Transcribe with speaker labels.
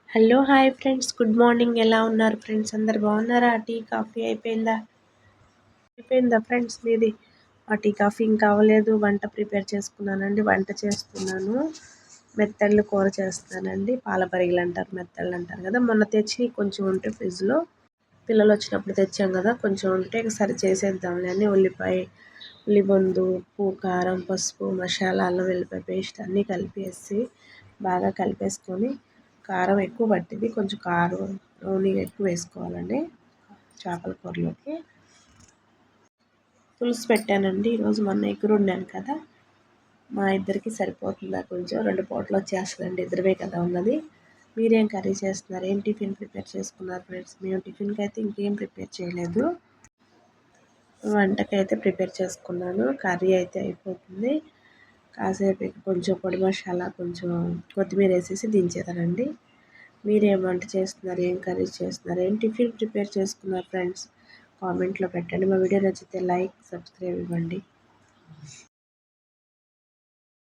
Speaker 1: Hello hi friends, good morning. ఎలా ఉన్నారు friends? అందరు బాగున్నారా? టీ కాఫీ అయిపోయిందా ఫ్రెండ్స్ మీది? ఆ టీ కాఫీ ఇంకా అవ్వలేదు. వంట ప్రిపేర్ చేసుకున్నానండి. వంట చేస్తున్నాను. మెత్తళ్ళు కూర చేస్తానండి. పాల పరిగలు అంటారు, మెత్తళ్ళు అంటారు కదా. మొన్న తెచ్చి కొంచెం ఉంటే ఫ్రిడ్జ్లో, పిల్లలు వచ్చినప్పుడు తెచ్చాం కదా, కొంచెం ఉంటే సరి చేసేద్దాంలే అని ఉల్లిబొందు, ఉప్పు, కారం, పసుపు, మసాలా, అల్లం వెల్లిపాయ పేస్ట్ అన్నీ కలిపేసి బాగా కలిపేసుకొని, కారం ఎక్కువ పట్టింది, కొంచెం కారం నూనె ఎక్కువ వేసుకోవాలండి. చేపల కూరలోకి పులుసు పెట్టానండి. ఈరోజు మొన్న ఎగురు వండాను కదా, మా ఇద్దరికి సరిపోతుందా, కొంచెం 2 పూటలు వచ్చేస్తుందండి, ఇద్దరమే కదా ఉన్నది. మీరేం కర్రీ చేస్తున్నారు? ఏం టిఫిన్ ప్రిపేర్ చేసుకున్నారు ఫ్రెండ్స్? మేము టిఫిన్కి అయితే ఇంకేం ప్రిపేర్ చేయలేదు. వంటకైతే ప్రిపేర్ చేసుకున్నాను. కర్రీ అయితే అయిపోతుంది. కాసేపు కొంచెం పొడి మసాలా, కొంచెం కొత్తిమీర వేసేసి దించేదానండి. మీరేం వంట చేస్తున్నారు? ఏం కర్రీ చేస్తున్నారు? ఏం టిఫిన్ ప్రిపేర్ చేసుకున్నారు ఫ్రెండ్స్? కామెంట్లో పెట్టండి. మా వీడియో నచ్చితే లైక్, సబ్స్క్రైబ్ ఇవ్వండి.